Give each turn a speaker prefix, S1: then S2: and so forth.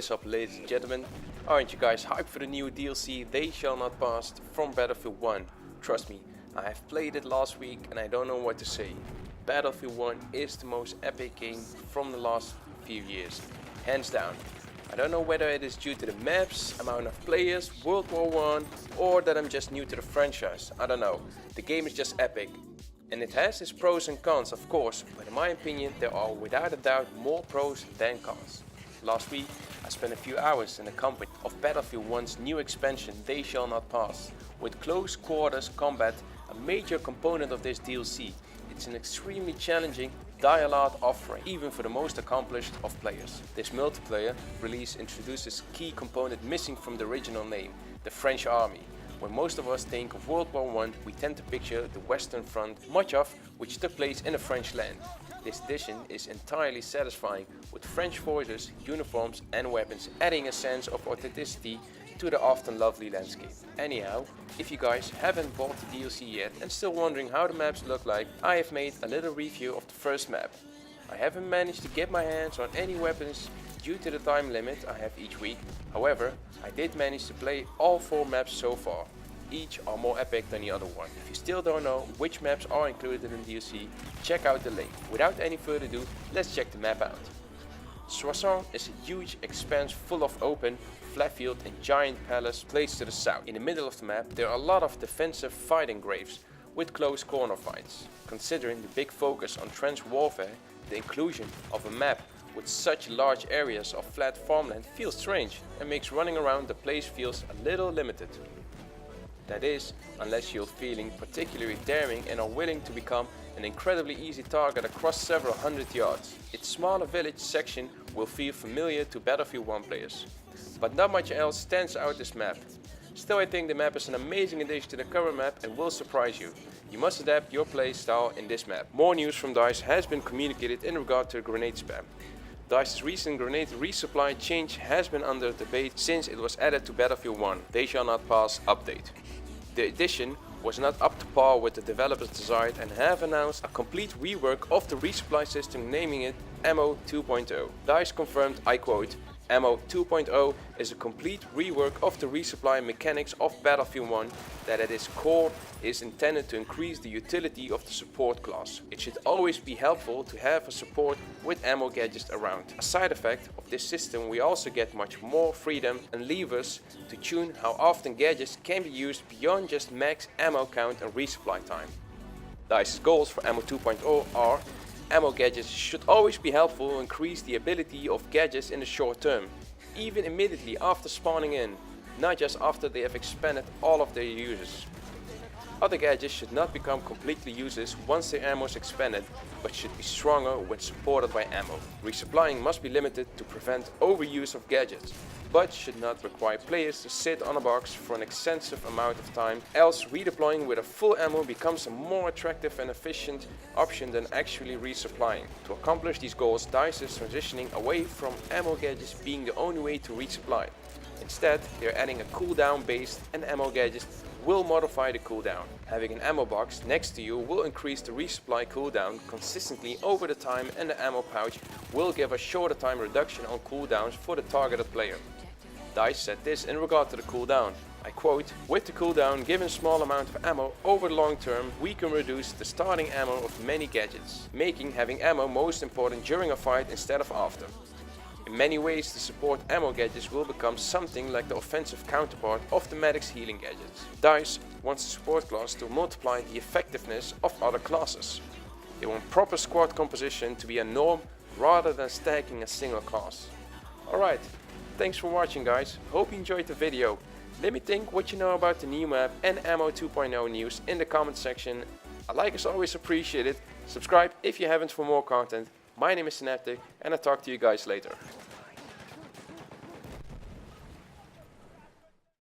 S1: is up, ladies and gentlemen? Aren't you guys hyped for the new DLC They Shall Not Pass from Battlefield 1? Trust me, I have played it last week and I don't know what to say. Battlefield 1 is the most epic game from the last few years, hands down. I don't know whether it is due to the maps, amount of players, World War 1, or that I'm just new to the franchise. I don't know. The game is just epic. And it has its pros and cons, of course, but in my opinion there are without a doubt more pros than cons. Last week I spent a few hours in the company of Battlefield 1's new expansion They Shall Not Pass, with close quarters combat a major component of this DLC. It's an extremely challenging dialogue offering, even for the most accomplished of players. This multiplayer release introduces key component missing from the original name, the French Army. When most of us think of World War I, we tend to picture the Western Front, much of which took place in a French land. This edition is entirely satisfying, with French forces, uniforms and weapons adding a sense of authenticity to the often lovely landscape. Anyhow, if you guys haven't bought the DLC yet and still wondering how the maps look like, I have made a little review of the first map. I haven't managed to get my hands on any weapons due to the time limit I have each week. However, I did manage to play all 4 maps so far. Each are more epic than the other one. If you still don't know which maps are included in DLC, check out the link. Without any further ado, let's check the map out. Soissons is a huge expanse full of open, flat field and giant palace placed to the south. In the middle of the map there are a lot of defensive fighting graves with close corner fights. Considering the big focus on trench warfare, the inclusion of a map with such large areas of flat farmland feels strange and makes running around the place feels a little limited. That is, unless you're feeling particularly daring and are willing to become an incredibly easy target across several hundred yards. Its smaller village section will feel familiar to Battlefield 1 players, but not much else stands out this map. Still, I think the map is an amazing addition to the current map and will surprise you. You must adapt your play style in this map. More news from DICE has been communicated in regard to grenade spam. DICE's recent grenade resupply change has been under debate since it was added to Battlefield 1 They Shall Not Pass update. The addition was not up to par with the developers desired and have announced a complete rework of the resupply system, naming it Ammo 2.0. DICE confirmed, I quote, Ammo 2.0 is a complete rework of the resupply mechanics of Battlefield 1 that at its core is intended to increase the utility of the support class. It should always be helpful to have a support with ammo gadgets around. A side effect of this system, we also get much more freedom and levers to tune how often gadgets can be used beyond just max ammo count and resupply time. DICE's goals for Ammo 2.0 are: ammo gadgets should always be helpful to increase the ability of gadgets in the short term, even immediately after spawning in, not just after they have expended all of their uses. Other gadgets should not become completely useless once their ammo is expended, but should be stronger when supported by ammo. Resupplying must be limited to prevent overuse of gadgets, but should not require players to sit on a box for an extensive amount of time, else redeploying with a full ammo becomes a more attractive and efficient option than actually resupplying. To accomplish these goals, DICE is transitioning away from ammo gadgets being the only way to resupply. Instead, they are adding a cooldown based, and ammo gadgets will modify the cooldown. Having an ammo box next to you will increase the resupply cooldown consistently over the time, and the ammo pouch will give a shorter time reduction on cooldowns for the targeted player. DICE said this in regard to the cooldown, I quote, with the cooldown given small amount of ammo over the long term, we can reduce the starting ammo of many gadgets, making having ammo most important during a fight instead of after. In many ways, the support ammo gadgets will become something like the offensive counterpart of the medic's healing gadgets. DICE wants the support class to multiply the effectiveness of other classes. They want proper squad composition to be a norm rather than stacking a single class. Alright, thanks for watching guys, hope you enjoyed the video. Let me think what you know about the new map and Ammo 2.0 news in the comment section. A like is always appreciated, subscribe if you haven't for more content. My name is Synaptic and I'll talk to you guys later.